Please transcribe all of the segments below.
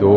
2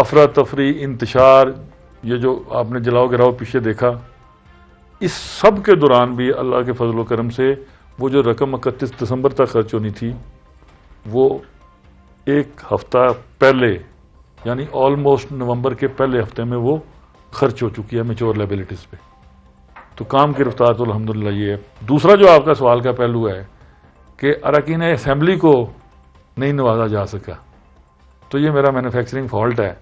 افراتفری, انتشار, یہ جو آپ نے جلاؤ گراؤ پیچھے دیکھا, اس سب کے دوران بھی اللہ کے فضل و کرم سے وہ جو رقم 31 دسمبر تک خرچ ہونی تھی وہ ایک ہفتہ پہلے یعنی آلموسٹ نومبر کے پہلے ہفتے میں وہ خرچ ہو چکی ہے میچور لائبلٹیز پہ. تو کام کی رفتار تو الحمدللہ یہ ہے. دوسرا جو آپ کا سوال کا پہلو ہے کہ اراکین اسمبلی کو نہیں نوازا جا سکا, تو یہ میرا مینوفیکچرنگ فالٹ ہے.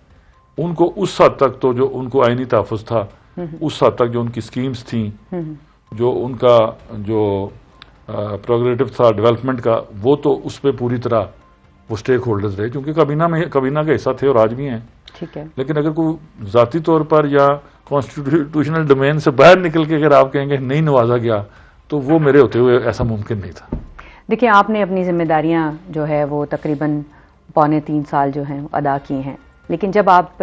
ان کو اس حد تک تو جو ان کو آئینی تحفظ تھا, اس حد تک جو ان کی سکیمز تھیں, جو ان کا جو پروگریٹو تھا ڈیولپمنٹ کا, وہ تو اس پہ پوری طرح وہ سٹیک ہولڈرز رہے, کیونکہ کابینہ کا حصہ تھے اور آج بھی ہیں. ٹھیک ہے. لیکن اگر کوئی ذاتی طور پر یا کانسٹیٹیوشنل ڈومین سے باہر نکل کے اگر آپ کہیں گے نہیں نوازا گیا, تو وہ میرے ہوتے ہوئے ایسا ممکن نہیں تھا. دیکھیں, آپ نے اپنی ذمہ داریاں جو ہے وہ تقریباً 2.25 سال جو ہیں ادا کی ہیں, لیکن جب آپ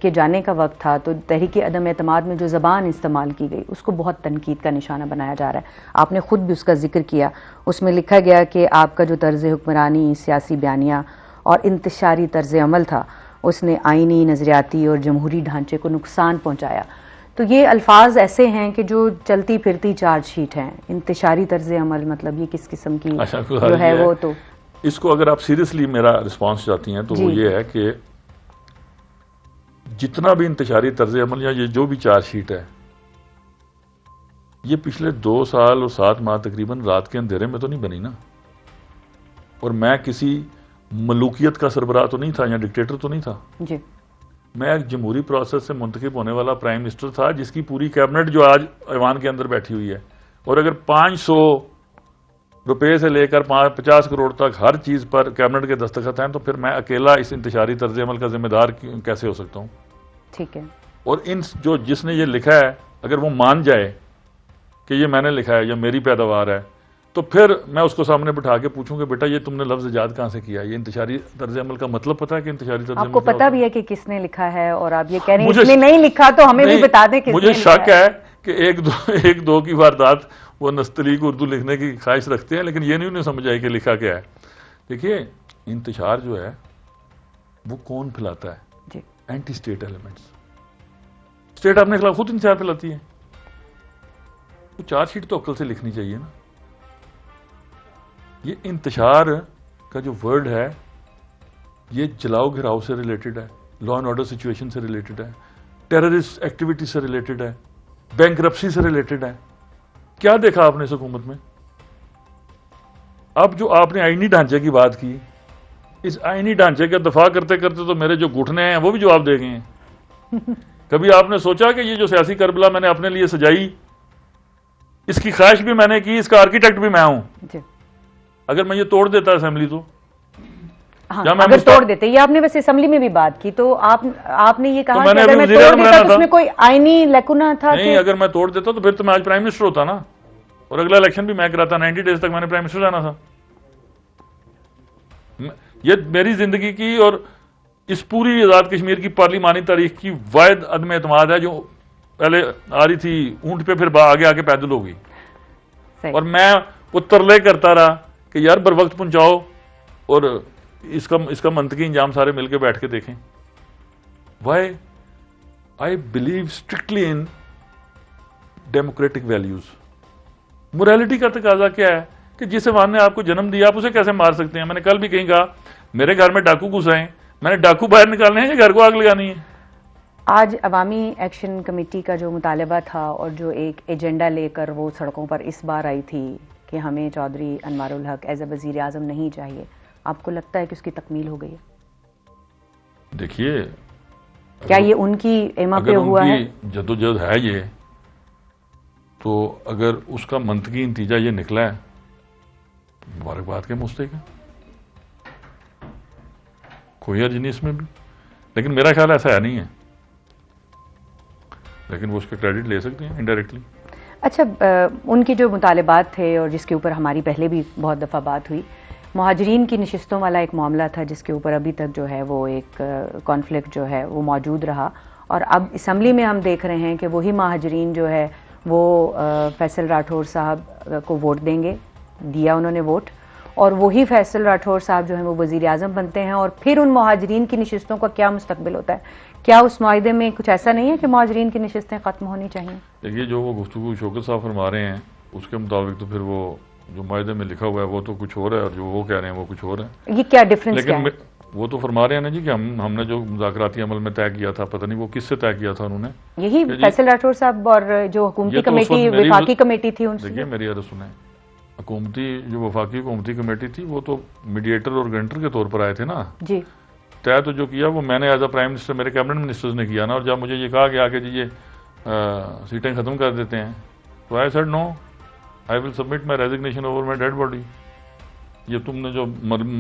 کے جانے کا وقت تھا تو تحریک عدم اعتماد میں جو زبان استعمال کی گئی اس کو بہت تنقید کا نشانہ بنایا جا رہا ہے. آپ نے خود بھی اس کا ذکر کیا. اس میں لکھا گیا کہ آپ کا جو طرز حکمرانی, سیاسی بیانیہ اور انتشاری طرز عمل تھا اس نے آئینی, نظریاتی اور جمہوری ڈھانچے کو نقصان پہنچایا. تو یہ الفاظ ایسے ہیں کہ جو چلتی پھرتی چارج شیٹ ہیں. انتشاری طرز عمل مطلب یہ کس قسم کی جو ہے وہ, تو اس کو اگر آپ سیریسلی میرا رسپانس چاہتی ہیں تو وہ یہ ہے کہ جتنا بھی انتشاری طرز عمل یا یہ جو بھی چارج شیٹ ہے, یہ پچھلے 2 سال اور 7 ماہ تقریباً رات کے اندھیرے میں تو نہیں بنی نا. اور میں کسی ملوکیت کا سربراہ تو نہیں تھا یا ڈکٹیٹر تو نہیں تھا. جی, میں ایک جمہوری پروسیس سے منتخب ہونے والا پرائم منسٹر تھا, جس کی پوری کیبنٹ جو آج ایوان کے اندر بیٹھی ہوئی ہے, اور اگر 500 روپے سے لے کر 50 کروڑ تک ہر چیز پر کیبنٹ کے دستخط ہیں, تو پھر میں اکیلا اس انتشاری طرز عمل کا ذمہ دار کیسے ہو سکتا ہوں. ٹھیک ہے. اور جس نے یہ لکھا ہے اگر وہ مان جائے کہ یہ میں نے لکھا ہے یا میری پیداوار ہے, تو پھر میں اس کو سامنے بٹھا کے پوچھوں کہ بیٹا یہ تم نے لفظ ایجاد کہاں سے کیا؟ یہ انتشاری طرز عمل کا مطلب پتہ ہے کہ انتشاری طرز عمل آپ کو پتہ بھی ہے کہ کس نے لکھا ہے, اور آپ یہ کہہ رہے ہیں اس نے نہیں لکھا تو ہمیں بھی بتا دیں کس نے. مجھے شک ہے کہ ایک دو کی واردات وہ نستعلیق اردو لکھنے کی خواہش رکھتے ہیں, لیکن یہ نہیں انہیں سمجھ آئی کہ لکھا کیا ہے. دیکھیے, انتشار جو ہے وہ کون پھیلاتا ہے؟ جی, اینٹی اسٹیٹ ایلیمنٹس. اسٹیٹ اپنے خلاف خود انتشار پھیلاتی ہے. تو چارج شیٹ تو عقل سے لکھنی چاہیے نا. یہ انتشار کا جو ورڈ ہے یہ جلاؤ گھراؤ سے ریلیٹڈ ہے, لا اینڈ آرڈر سچویشن سے ریلیٹڈ ہے, ٹیررسٹ ایکٹیویٹی سے ریلیٹڈ ہے, بینکرپسی سے ریلیٹڈ ہے. کیا دیکھا آپ نے اس حکومت میں؟ اب جو آپ نے آئینی ڈھانچے کی بات کی, اس آئینی ڈھانچے کا دفاع کرتے کرتے تو میرے جو گھٹنے ہیں وہ بھی جواب دے گئے ہیں. کبھی آپ نے سوچا کہ یہ جو سیاسی کربلا میں نے اپنے لیے سجائی, اس کی خواہش بھی میں نے کی, اس کا آرکیٹیکٹ بھی میں ہوں. اگر میں یہ توڑ دیتا اسمبلی تو اگر توڑ دیتے, یہ آپ نے ویسے اسمبلی میں بھی بات کی, تو آپ نے یہ کہا کہ اگر میں توڑ دیتا تو اس میں کوئی آئینی لیکونا تھا. نہیں, اگر میں توڑ دیتا تو پھر تو میں آج پرائم منسٹر ہوتا نا, اور اگلا الیکشن بھی میں کراتا. 90 ڈیز تک میں نے پرائم منسٹر رہنا تھا. یہ میری زندگی کی اور اس پوری آزاد کشمیر کی پارلیمانی تاریخ کی واحد عدم اعتماد ہے, جو پہلے آ رہی تھی اونٹ پہ پھر آگے آ کے پیدل ہو گئی. اور میں وہ ترلے کرتا رہا کہ یار بر وقت پہنچاؤ, اور اس کا منطقی انجام سارے مل کے بیٹھ کے دیکھیں. Why I believe strictly in democratic values. Morality کا تقاضا کیا ہے کہ جس ایوان نے آپ کو جنم دیا آپ اسے کیسے مار سکتے ہیں؟ میں نے کل بھی کہیں کہا میرے گھر میں ڈاکو گھس آئے, میں نے ڈاکو باہر نکالنے ہیں یا گھر کو آگ لگانی ہے؟ آج عوامی ایکشن کمیٹی کا جو مطالبہ تھا اور جو ایک ایجنڈا لے کر وہ سڑکوں پر اس بار آئی تھی کہ ہمیں چودھری انوار الحق ایز اے وزیر اعظم نہیں چاہیے, آپ کو لگتا ہے کہ اس کی تکمیل ہو گئی ہے؟ دیکھیے, کیا یہ ان کی ایما پہ ہوا ہے؟ جدوجہد ہے یہ, تو اگر اس کا منطقی نتیجہ یہ نکلا ہے, مبارکباد کے مستحق ہے, کوئی حرج نہیں اس میں بھی. لیکن میرا خیال ایسا ہے نہیں ہے, لیکن وہ اس کا کریڈٹ لے سکتے ہیں انڈائریکٹلی. اچھا, ان کے جو مطالبات تھے اور جس کے اوپر ہماری پہلے بھی بہت دفعہ بات ہوئی, مہاجرین کی نشستوں والا ایک معاملہ تھا جس کے اوپر ابھی تک جو ہے وہ ایک کانفلکٹ جو ہے وہ موجود رہا, اور اب اسمبلی میں ہم دیکھ رہے ہیں کہ وہی مہاجرین جو ہے وہ فیصل راٹھور صاحب کو ووٹ دیں گے, دیا انہوں نے ووٹ, اور وہی فیصل راٹھور صاحب جو ہیں وہ وزیر اعظم بنتے ہیں، اور پھر ان مہاجرین کی نشستوں کا کیا مستقبل ہوتا ہے؟ کیا اس معاہدے میں کچھ ایسا نہیں ہے کہ مہاجرین کی نشستیں ختم ہونی چاہیے؟ دیکھیے جو وہ گفتگو شوکت صاحب فرما رہے ہیں اس کے مطابق تو پھر وہ جو معاہدے میں لکھا ہوا ہے وہ تو کچھ اور ہے، اور جو وہ کہہ رہے ہیں وہ کچھ اور ہے. یہ کیا ڈفرنس کیا لیکن ہے؟ وہ تو فرما رہے ہیں نا جی کہ ہم نے جو مذاکراتی عمل میں طے کیا تھا، پتہ نہیں وہ کس سے طے کیا تھا انہوں نے. یہی فیصل راٹھور صاحب اور جو حکومتی یہ تو اس کمیٹی وقت میری وفاقی کمیٹی تھی ان سے. دیکھیے میری عرض سنیں، حکومتی جو وفاقی حکومتی کمیٹی تھی وہ تو میڈیٹر اور گرنٹر کے طور پر آئے تھے نا. جی طے تو جو کیا وہ میں نے ایز اے پرائم منسٹر، میرے کیبنٹ منسٹرز نے کیا نا. اور جب مجھے یہ کہا گیا کہ جی یہ سیٹیں ختم کر دیتے ہیں تو I said no, I will submit my resignation over my dad body. یہ تم نے جو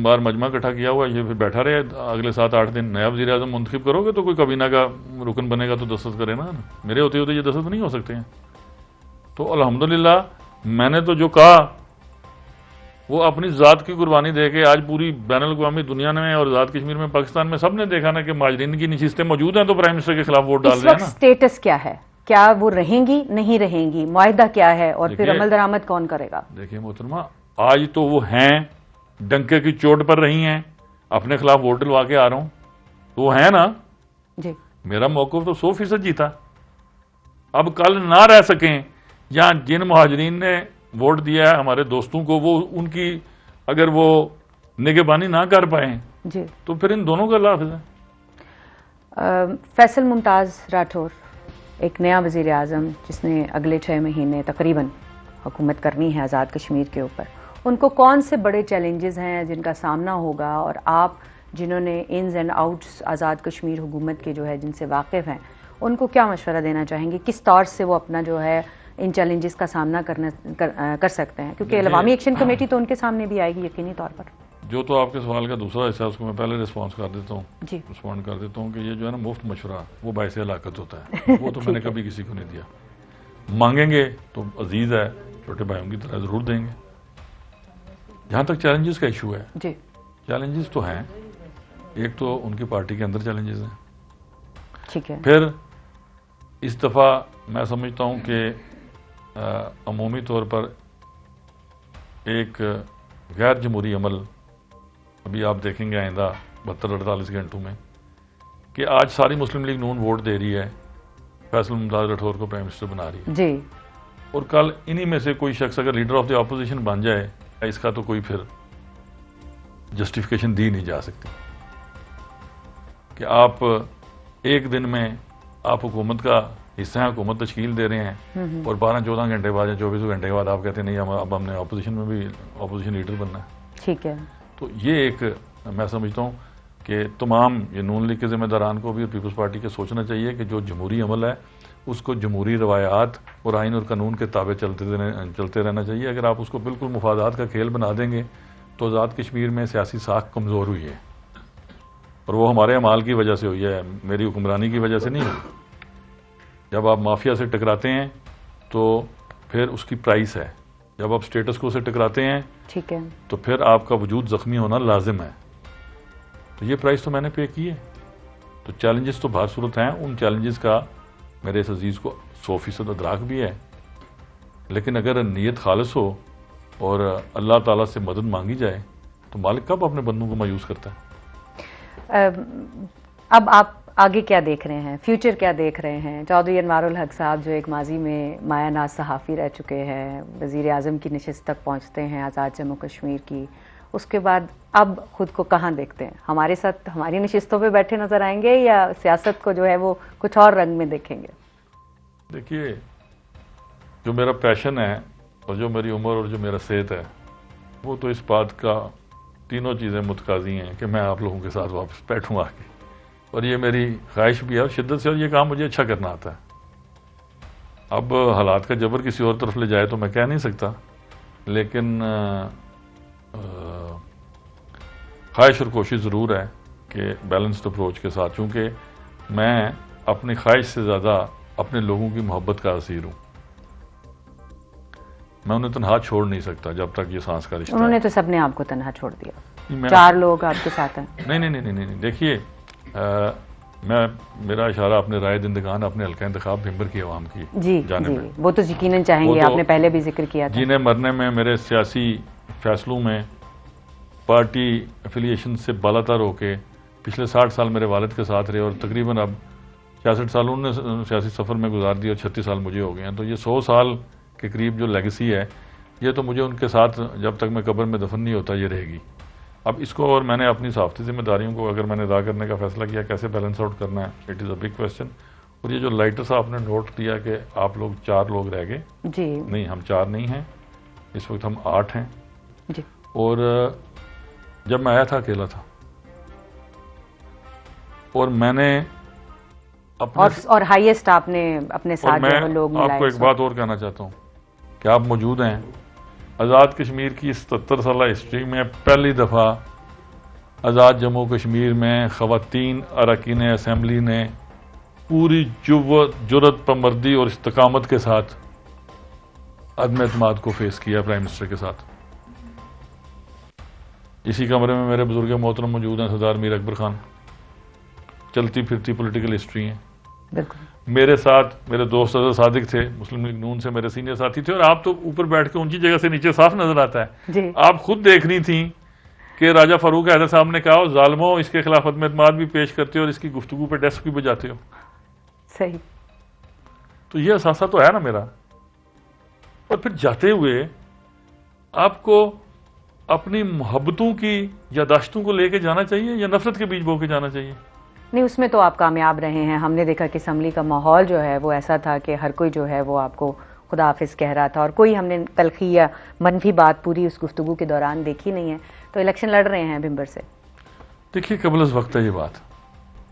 بار مجمع اکٹھا کیا ہوا یہ پھر بیٹھا رہے اگلے 7-8 دن. نیا وزیر اعظم منتخب کرو گے تو کوئی کابینہ کا رکن بنے گا تو دستخط کرے نا. میرے ہوتے ہوتے یہ دستخط نہیں ہو سکتے ہیں. تو الحمدللہ میں نے تو جو کہا وہ اپنی ذات کی قربانی دے کے آج پوری بین الاقوامی دنیا میں اور آزاد کشمیر میں پاکستان میں سب نے دیکھا نا کہ مہاجرین کی نشستیں موجود ہیں تو پرائم منسٹر کے خلاف ووٹ ڈال اس رہے ہیں وقت نا. سٹیٹس کیا ہے؟ کیا وہ رہیں گی نہیں رہیں گی؟ معاہدہ کیا ہے اور پھر دیکھیے- عمل درآمد کون کرے گا؟ دیکھیے محترمہ، آج تو وہ ہیں ڈنکے کی چوٹ پر رہی ہیں، اپنے خلاف ووٹ ڈلوا کے آ رہا ہوں تو وہ ہیں نا. جی میرا موقف تو 100% جیتا. اب کل نہ رہ سکیں یا جن مہاجرین نے ووٹ دیا ہے ہمارے دوستوں کو، وہ ان کی اگر وہ نگہبانی نہ کر پائیں جی. تو پھر ان دونوں کا اللہ حافظ ہے. فیصل ممتاز راٹھور ایک نیا وزیر اعظم جس نے اگلے 6 مہینے تقریباً حکومت کرنی ہے آزاد کشمیر کے اوپر، ان کو کون سے بڑے چیلنجز ہیں جن کا سامنا ہوگا؟ اور آپ جنہوں نے انز اینڈ آؤٹس آزاد کشمیر حکومت کے جو ہے جن سے واقف ہیں، ان کو کیا مشورہ دینا چاہیں گے؟ کس طور سے وہ اپنا جو ہے ان چیلنجز کا سامنا کر سکتے ہیں؟ کیونکہ عوامی ایکشن کمیٹی تو ان کے سامنے بھی آئے گی یقینی طور پر. جو تو آپ کے سوال کا دوسرا حصہ ہے اس کو میں پہلے رسپانس کر دیتا ہوں. جی رسپونڈ کر دیتا ہوں کہ یہ جو ہے نا مفت مشورہ وہ باعث ہلاکت ہوتا ہے. وہ تو میں نے کبھی کسی کو نہیں دیا. مانگیں گے تو عزیز ہے چھوٹے بھائیوں کی طرح ضرور دیں گے. جہاں تک چیلنجز کا ایشو ہے، جی چیلنجز تو ہیں. ایک تو ان کی پارٹی کے اندر چیلنجز ہیں. ٹھیک ہے. پھر اس دفعہ میں سمجھتا ہوں کہ عمومی طور پر ایک غیر جمہوری عمل ابھی آپ دیکھیں گے آئندہ 72-48 گھنٹوں میں کہ آج ساری مسلم لیگ نون ووٹ دے رہی ہے، فیصل ممتاز راٹھور کو پرائم منسٹر بنا رہی ہے. جی اور کل انہی میں سے کوئی شخص اگر لیڈر آف دی اپوزیشن بن جائے، اس کا تو کوئی پھر جسٹیفیکیشن دی نہیں جا سکتی کہ آپ ایک دن میں آپ حکومت کا حصہ ہیں، حکومت تشکیل دے رہے ہیں اور 12-14 گھنٹے بعد یا 24 گھنٹے کے بعد آپ کہتے ہیں نہیں اب ہم نے اپوزیشن میں بھی اپوزیشن لیڈر بننا ہے. ٹھیک ہے. تو یہ ایک میں سمجھتا ہوں کہ تمام یہ نون لیگ کے ذمہ داران کو بھی اور پیپلز پارٹی کے سوچنا چاہیے کہ جو جمہوری عمل ہے اس کو جمہوری روایات اور آئین اور قانون کے تابع چلتے رہنا چاہیے. اگر آپ اس کو بالکل مفادات کا کھیل بنا دیں گے تو آزاد کشمیر میں سیاسی ساکھ کمزور ہوئی ہے اور وہ ہمارے اعمال کی وجہ سے ہوئی ہے، میری حکمرانی کی وجہ سے نہیں ہوئی. جب آپ مافیا سے ٹکراتے ہیں تو پھر اس کی پرائس ہے. جب آپ سٹیٹس کو سے ٹکراتے ہیں ٹھیک ہے. تو پھر آپ کا وجود زخمی ہونا لازم ہے. تو یہ پرائس تو میں نے پے کی ہے. تو چیلنجز تو بہر صورت ہیں. ان چیلنجز کا میرے اس عزیز کو 100% ادراک بھی ہے، لیکن اگر نیت خالص ہو اور اللہ تعالیٰ سے مدد مانگی جائے تو مالک کب اپنے بندوں کو مایوس کرتا ہے. اب آپ آگے کیا دیکھ رہے ہیں؟ فیوچر کیا دیکھ رہے ہیں؟ چودھری انوار الحق صاحب جو ایک ماضی میں مایہ ناز صحافی رہ چکے ہیں، وزیر اعظم کی نشست تک پہنچتے ہیں آزاد جموں کشمیر کی، اس کے بعد اب خود کو کہاں دیکھتے ہیں؟ ہمارے ساتھ ہماری نشستوں پہ بیٹھے نظر آئیں گے یا سیاست کو جو ہے وہ کچھ اور رنگ میں دیکھیں گے؟ دیکھیے جو میرا پیشن ہے اور جو میری عمر اور جو میرا صحت ہے وہ تو اس بات کا تینوں چیزیں متقاضی ہیں کہ میں آپ لوگوں کے ساتھ واپس بیٹھوں آ کے، اور یہ میری خواہش بھی ہے اور شدت سے، اور یہ کام مجھے اچھا کرنا آتا ہے. اب حالات کا جبر کسی اور طرف لے جائے تو میں کہہ نہیں سکتا، لیکن خواہش اور کوشش ضرور ہے کہ بیلنسڈ اپروچ کے ساتھ، چونکہ میں اپنی خواہش سے زیادہ اپنے لوگوں کی محبت کا اسیر ہوں. میں انہیں تنہا چھوڑ نہیں سکتا جب تک یہ سانس کا رشتہ انہوں ہے. نے تو سب نے آپ کو تنہا چھوڑ دیا. میں 4 لوگ آپ کے ساتھ ہیں. نہیں دیکھیے میرا اشارہ اپنے رائے دہندگان اپنے حلقہ انتخاب بھمبر کی عوام کی جی جانب ہے. وہ تو یقیناً چاہیں گے، آپ نے پہلے بھی ذکر کیا تھا. جینے مرنے میں میرے سیاسی فیصلوں میں پارٹی افیلیشن سے بالا تر ہو کے پچھلے 60 سال میرے والد کے ساتھ رہے اور تقریباً اب 66 سال انہوں نے سیاسی سفر میں گزار دیا اور 36 سال مجھے ہو گئے ہیں، تو یہ 100 سال کے قریب جو لیگیسی ہے یہ تو مجھے ان کے ساتھ جب تک میں قبر میں دفن نہیں ہوتا یہ رہے گی۔ اب اس کو اور میں نے اپنی صحافتی ذمہ داریوں کو اگر میں نے ادا کرنے کا فیصلہ کیا کیسے بیلنس آؤٹ کرنا ہے، it is a big question. اور یہ جو لائٹر صاحب نے نوٹ دیا کہ آپ لوگ 4 لوگ رہ گئے، جی نہیں ہم 4 نہیں ہیں، اس وقت ہم 8 ہیں، جی اور جب میں آیا تھا اکیلا تھا اور میں نے اپنے اور ہائیسٹ آپ نے اپنے اور ساتھ میں جو لوگ آپ ملائے کو ایک بات اور کہنا چاہتا ہوں کہ آپ موجود ہیں آزاد کشمیر کی 77 سالہ ہسٹری میں پہلی دفعہ آزاد جموں کشمیر میں خواتین اراکین اسمبلی نے پوری جرت پمردی اور استقامت کے ساتھ عدم اعتماد کو فیس کیا پرائم منسٹر کے ساتھ۔ اسی کمرے میں میرے بزرگ محترم موجود ہیں سردار میر اکبر خان، چلتی پھرتی پولیٹیکل ہسٹری ہیں۔ بالکل میرے ساتھ میرے دوست اظہر صادق تھے، مسلم لیگ نون سے میرے سینئر ساتھی تھے، اور آپ تو اوپر بیٹھ کے اونچی جگہ سے نیچے صاف نظر آتا ہے۔ جی آپ خود دیکھ رہی تھیں کہ راجہ فاروق حیدر صاحب نے کہا ظالموں اس کے خلاف عدم اعتماد بھی پیش کرتے ہو اور اس کی گفتگو پہ ڈیسک بھی بجاتے ہو۔ صحیح، تو یہ اثاثہ تو ہے نا میرا۔ اور پھر جاتے ہوئے آپ کو اپنی محبتوں کی یاداشتوں کو لے کے جانا چاہیے یا نفرت کے بیج بو کے جانا چاہیے؟ نہیں اس میں تو آپ کامیاب رہے ہیں۔ ہم نے دیکھا کہ اسمبلی کا ماحول جو ہے وہ ایسا تھا کہ ہر کوئی جو ہے وہ آپ کو خدا حافظ کہہ رہا تھا، اور کوئی ہم نے تلخی یا منفی بات پوری اس گفتگو کے دوران دیکھی نہیں ہے۔ تو الیکشن لڑ رہے ہیں بھمبر سے۔ دیکھیے قبل از وقت ہے یہ بات،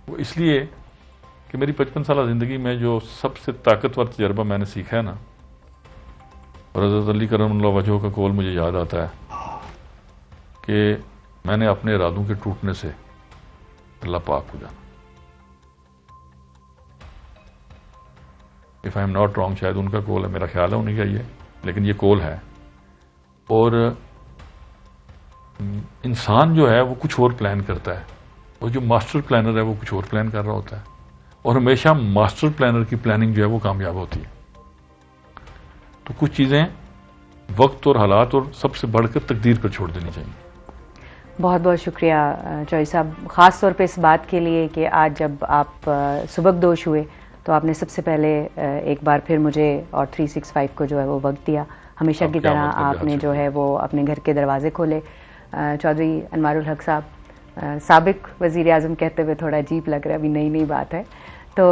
وہ اس لیے کہ میری 55 سالہ زندگی میں جو سب سے طاقتور تجربہ میں نے سیکھا ہے نا، اور حضرت علی کرم اللہ وجہہ کا قول مجھے یاد آتا ہے کہ میں نے اپنے ارادوں کے ٹوٹنے سے اللہ پاک کو جانا۔ If I am not wrong, شاید ان کا قول ہے، میرا خیال ہے انہیں کا یہ، لیکن یہ قول ہے۔ اور انسان جو ہے وہ کچھ اور پلان کرتا ہے، اور جو ماسٹر پلانر ہے وہ کچھ اور پلان کر رہا ہوتا ہے، اور ہمیشہ ماسٹر پلانر کی پلاننگ جو ہے وہ کامیاب ہوتی ہے۔ تو کچھ چیزیں وقت اور حالات اور سب سے بڑھ کر تقدیر پر چھوڑ دینی چاہیے۔ بہت بہت شکریہ چوہدری صاحب، خاص طور پہ اس بات کے لیے کہ آج جب آپ سبکدوش ہوئے تو آپ نے سب سے پہلے ایک بار پھر مجھے اور 365 کو جو ہے وہ وقت دیا۔ ہمیشہ کی طرح آپ نے جو ہے وہ اپنے گھر کے دروازے کھولے۔ چودھری انوار الحق صاحب، سابق وزیر اعظم کہتے ہوئے تھوڑا عجیب لگ رہا ہے، ابھی نئی نئی بات ہے، تو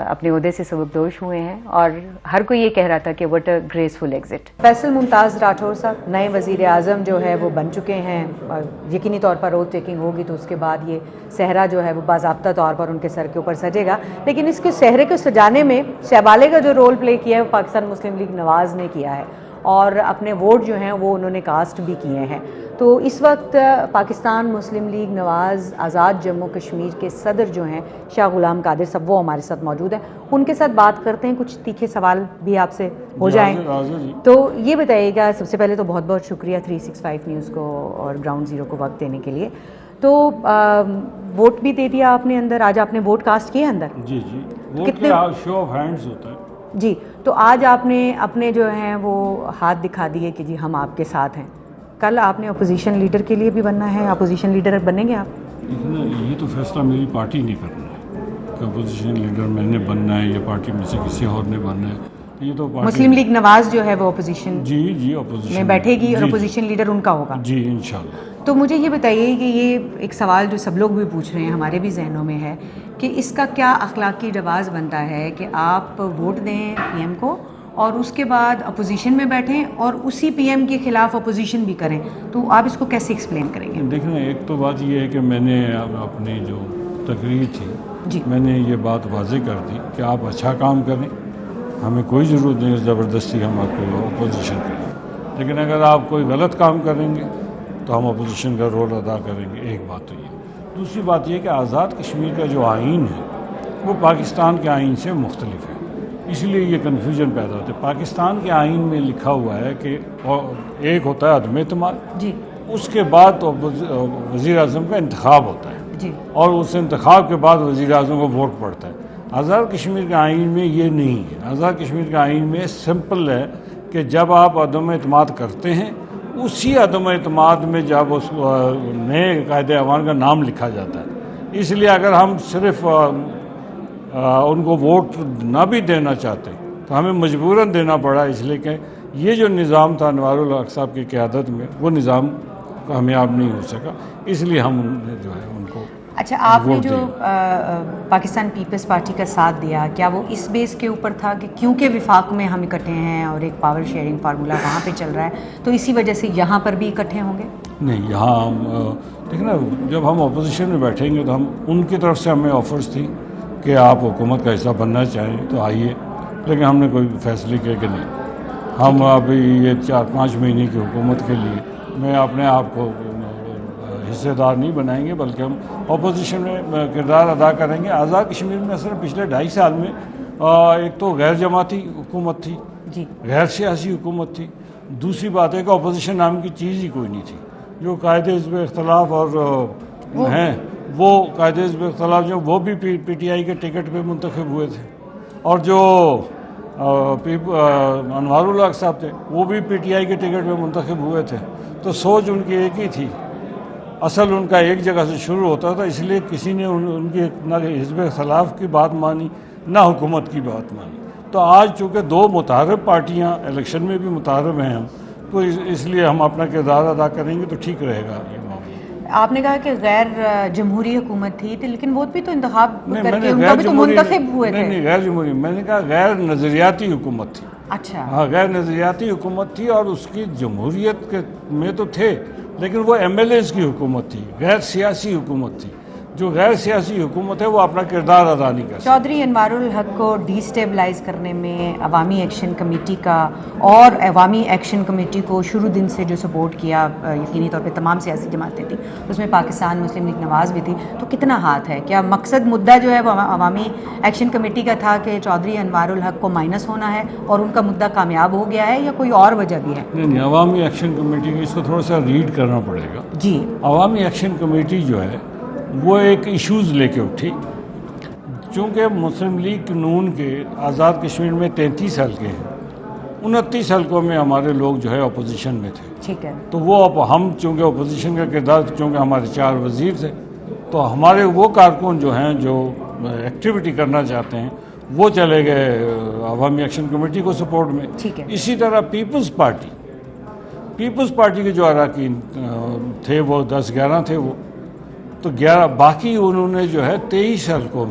اپنے عہدے سے سبکدوش ہوئے ہیں، اور ہر کوئی یہ کہہ رہا تھا کہ what a graceful exit. Faisal Mumtaz Rathore صاحب نئے وزیر اعظم جو ہے وہ بن چکے ہیں، اور یقینی طور پر روڈ ٹیکنگ ہوگی تو اس کے بعد یہ صحرا جو ہے وہ باضابطہ طور پر ان کے سر کے اوپر سجے گا، لیکن اس کے صحرے کو سجانے میں شہبالے کا جو رول پلے کیا ہے وہ پاکستان مسلم لیگ نواز نے کیا ہے، اور اپنے ووٹ جو ہیں وہ انہوں نے کاسٹ بھی کیے ہیں۔ تو اس وقت پاکستان مسلم لیگ نواز آزاد جموں کشمیر کے صدر جو ہیں شاہ غلام قادر صاحب وہ ہمارے ساتھ موجود ہیں، ان کے ساتھ بات کرتے ہیں، کچھ تیکھے سوال بھی آپ سے ہو جائیں۔ تو یہ بتائیے گا، سب سے پہلے تو بہت بہت شکریہ 365 نیوز کو اور گراؤنڈ زیرو کو وقت دینے کے لیے۔ تو ووٹ بھی دے دیا آپ نے اندر، آج آپ نے ووٹ کاسٹ کیے اندر؟ جی جی، ووٹ کا شو آف ہینڈز ہوتا ہے جی۔ تو آج آپ نے اپنے جو ہیں وہ ہاتھ دکھا دیے کہ جی ہم آپ کے ساتھ ہیں، کل آپ نے اپوزیشن لیڈر کے لیے بھی بننا ہے، اپوزیشن لیڈر بنیں گے آپ؟ یہ تو فیصلہ میری پارٹی نہیں کرنا ہے کہ اپوزیشن لیڈر میں نے بننا ہے یا پارٹی میں سے کسی اور نے بننا ہے، یہ تو مسلم لیگ نواز جو ہے وہ اپوزیشن جی اپوزیشن میں بیٹھے گی اور اپوزیشن لیڈر ان کا ہوگا؟ جی انشاءاللہ۔ تو مجھے یہ بتائیے کہ یہ ایک سوال جو سب لوگ بھی پوچھ رہے ہیں، ہمارے بھی ذہنوں میں ہے کہ اس کا کیا اخلاقی رواج بنتا ہے کہ آپ ووٹ دیں پی ایم کو اور اس کے بعد اپوزیشن میں بیٹھیں اور اسی پی ایم کے خلاف اپوزیشن بھی کریں، تو آپ اس کو کیسے ایکسپلین کریں گے؟ دیکھیں، ایک تو بات یہ ہے کہ میں نے اپنی جو تقریر تھی جی میں نے یہ بات واضح کر دی کہ آپ اچھا کام کریں، ہمیں کوئی ضرورت نہیں زبردستی ہم آپ کو اپوزیشن کریں، لیکن اگر آپ کوئی غلط کام کریں گے تو ہم اپوزیشن کا رول ادا کریں گے۔ ایک بات تو یہ، دوسری بات یہ کہ آزاد کشمیر کا جو آئین ہے وہ پاکستان کے آئین سے مختلف ہے، اس لیے یہ کنفیوژن پیدا ہوتا ہے۔ پاکستان کے آئین میں لکھا ہوا ہے کہ ایک ہوتا ہے عدم اعتماد، جی اس کے بعد وزیر اعظم کا انتخاب ہوتا ہے، جی اور اس انتخاب کے بعد وزیر اعظم کو ووٹ پڑتا ہے۔ آزاد کشمیر کے آئین میں یہ نہیں ہے۔ آزاد کشمیر کے آئین میں سمپل ہے کہ جب آپ عدم اعتماد کرتے ہیں اسی عدم اعتماد میں جب اس نئے قائد ایوان کا نام لکھا جاتا ہے. اس لیے اگر ہم صرف ان کو ووٹ نہ بھی دینا چاہتے تو ہمیں مجبوراً دینا پڑا، اس لیے کہ یہ جو نظام تھا انوار الحق صاحب کی قیادت میں وہ نظام کامیاب نہیں ہو سکا، اس لیے ہم نے جو ہے ان کو اچھا، آپ نے جو پاکستان پیپلز پارٹی کا ساتھ دیا، کیا وہ اس بیس کے اوپر تھا کہ کیونکہ وفاق میں ہم اکٹھے ہیں اور ایک پاور شیئرنگ فارمولا وہاں پہ چل رہا ہے تو اسی وجہ سے یہاں پر بھی اکٹھے ہوں گے؟ نہیں، یہاں ہم دیکھیں نا، جب ہم اپوزیشن میں بیٹھیں گے تو ہم ان کی طرف سے ہمیں آفرز تھی کہ آپ حکومت کا حصہ بننا چاہیں تو آئیے، لیکن ہم نے کوئی فیصلے کیا کہ نہیں، ہم ابھی یہ 4-5 مہینے کی حکومت کے لیے میں اپنے آپ کو حصے دار نہیں بنائیں گے، بلکہ ہم اپوزیشن میں کردار ادا کریں گے. آزاد کشمیر میں اصل پچھلے 2.5 سال میں ایک تو غیر جماعتی حکومت تھی، غیر سیاسی حکومت تھی، دوسری بات ہے کہ اپوزیشن نام کی چیز ہی کوئی نہیں تھی. جو قائد حزب اختلاف اور ہیں وہ قائد حزب اختلاف جو وہ بھی پی ٹی آئی کے ٹکٹ پہ منتخب ہوئے تھے، اور جو انوار الحق صاحب تھے وہ بھی پی ٹی آئی کے ٹکٹ پہ منتخب ہوئے تھے. تو سوچ ان کی ایک ہی تھی، اصل ان کا ایک جگہ سے شروع ہوتا تھا، اس لیے کسی نے ان کی نہ حزب اختلاف کی بات مانی نہ حکومت کی بات مانی. تو آج چونکہ 2 متحارب پارٹیاں الیکشن میں بھی متحارب ہیں ہم، تو اس لیے ہم اپنا کردار ادا کریں گے تو ٹھیک رہے گا یہ معاملہ. آپ نے کہا کہ غیر جمہوری حکومت تھی لیکن وہ بھی تو انتخاب کر کے ان کا بھی تو منتخب ہوئے تھے. نہیں، غیر جمہوری میں نے کہا غیر نظریاتی حکومت تھی. اچھا، ہاں، غیر نظریاتی حکومت تھی، اور اس کی جمہوریت کے میں تو تھے لیکن وہ ایم ایل ایز کی حکومت تھی، غیر سیاسی حکومت تھی. جو غیر سیاسی حکومت ہے وہ اپنا کردار ادا نہیں کر سکتی. چودھری انوار الحق کو ڈی اسٹیبلائز کرنے میں عوامی ایکشن کمیٹی کا اور عوامی ایکشن کمیٹی کو شروع دن سے جو سپورٹ کیا یقینی طور پہ تمام سیاسی جماعتیں تھیں، اس میں پاکستان مسلم لیگ نواز بھی تھی، تو کتنا ہاتھ ہے؟ کیا مقصد مدعا جو ہے وہ عوامی ایکشن کمیٹی کا تھا کہ چودھری انوار الحق کو مائنس ہونا ہے اور ان کا مدعا کامیاب ہو گیا ہے، یا کوئی اور وجہ بھی ہے؟ نہیں، عوامی ایکشن کمیٹی کو اس کو تھوڑا سا ریڈ کرنا پڑے گا. جی، عوامی ایکشن کمیٹی جو ہے وہ ایک ایشوز لے کے اٹھی. چونکہ مسلم لیگ نون کے آزاد کشمیر میں 33 حلقے ہیں، 29 حلقوں میں ہمارے لوگ جو ہے اپوزیشن میں تھے. ٹھیک ہے. تو وہ ہم چونکہ اپوزیشن کا کردار، چونکہ ہمارے 4 وزیر تھے، تو ہمارے وہ کارکن جو ہیں جو ایکٹیویٹی کرنا چاہتے ہیں وہ چلے گئے عوامی ایکشن کمیٹی کو سپورٹ میں. ٹھیک ہے. اسی طرح پیپلز پارٹی کے جو اراکین تھے وہ 10-11 تھے، وہ تو 11 باقی انہوں نے جو ہے 23 حلقوں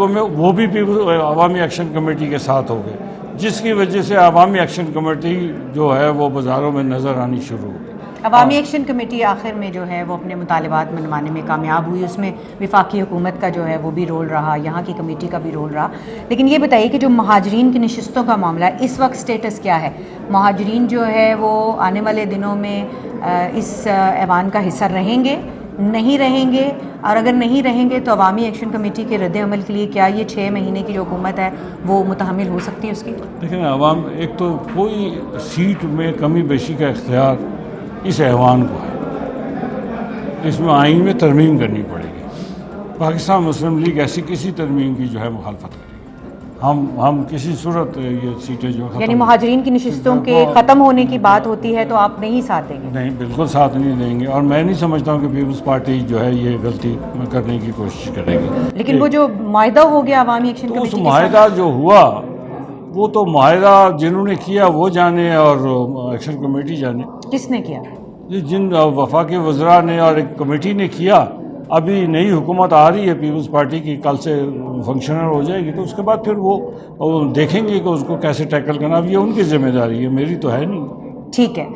میں وہ بھی عوامی ایکشن کمیٹی کے ساتھ ہو گئے، جس کی وجہ سے عوامی ایکشن کمیٹی جو ہے وہ بازاروں میں نظر آنی شروع ہو گئی. عوامی ایکشن کمیٹی آخر میں جو ہے وہ اپنے مطالبات منوانے میں کامیاب ہوئی، اس میں وفاقی حکومت کا جو ہے وہ بھی رول رہا، یہاں کی کمیٹی کا بھی رول رہا. لیکن یہ بتائیے کہ جو مہاجرین کی نشستوں کا معاملہ ہے اس وقت سٹیٹس کیا ہے؟ مہاجرین جو ہے وہ آنے والے دنوں میں اس ایوان کا حصہ رہیں گے، نہیں رہیں گے؟ اور اگر نہیں رہیں گے تو عوامی ایکشن کمیٹی کے رد عمل کے لیے کیا یہ 6 مہینے کی جو حکومت ہے وہ متحمل ہو سکتی ہے اس کی؟ لیکن عوام ایک تو کوئی سیٹ میں کمی بیشی کا اختیار اس ایوان کو ہے، اس میں آئین میں ترمیم کرنی پڑے گی. پاکستان مسلم لیگ ایسی کسی ترمیم کی جو ہے مخالفت کرے گی. ہم کسی صورت یہ سیٹیں جو یعنی مہاجرین کی نشستوں کے ختم ہونے کی بات ہوتی ہے تو آپ نہیں ساتھ دیں گے؟ نہیں، بالکل ساتھ نہیں دیں گے، اور میں نہیں سمجھتا ہوں کہ پیپلز پارٹی جو ہے یہ غلطی کرنے کی کوشش کرے گی. لیکن وہ جو معاہدہ ہو گیا عوامی ایکشن تو کمیٹی اس کے معاہدہ جو ہوا وہ تو معاہدہ جنہوں نے کیا وہ جانے اور ایکشن کمیٹی جانے. کس نے کیا؟ جن وفاقی وزراء نے اور ایک کمیٹی نے کیا. ابھی نئی حکومت آ رہی ہے پیپلز پارٹی کی، کل سے فنکشنل ہو جائے گی، تو اس کے بعد پھر وہ دیکھیں گے کہ اس کو کیسے ٹیکل کرنا. اب یہ ان کی ذمہ داری ہے، میری تو ہے نہیں. ٹھیک ہے.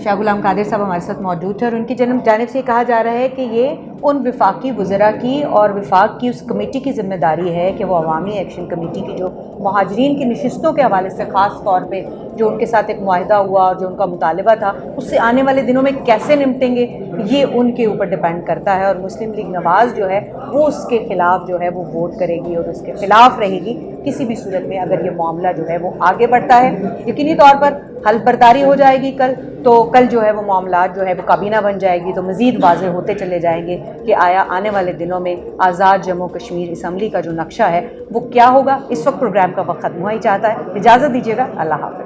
شاہ غلام قادر صاحب ہمارے ساتھ موجود تھے اور ان کی جانب سے کہا جا رہا ہے کہ یہ ان وفاقی وزراء کی اور وفاق کی اس کمیٹی کی ذمہ داری ہے کہ وہ عوامی ایکشن کمیٹی کی جو مہاجرین کی نشستوں کے حوالے سے خاص طور پہ جو ان کے ساتھ ایک معاہدہ ہوا اور جو ان کا مطالبہ تھا اس سے آنے والے دنوں میں کیسے نمٹیں گے یہ ان کے اوپر ڈیپینڈ کرتا ہے. اور مسلم لیگ نواز جو ہے وہ اس کے خلاف جو ہے وہ ووٹ کرے گی اور اس کے خلاف رہے گی کسی بھی صورت میں اگر یہ معاملہ جو ہے وہ آگے بڑھتا ہے. یقینی طور پر حلف برداری ہو جائے گی تو کل جو ہے وہ معاملات جو ہے وہ کابینہ بن جائے گی تو مزید واضح ہوتے چلے جائیں گے کہ آیا آنے والے دنوں میں آزاد جموں کشمیر اسمبلی کا جو نقشہ ہے وہ کیا ہوگا. اس وقت پروگرام کا وقت ختم ہوا ہی چاہتا ہے. اجازت دیجیے گا. اللہ حافظ.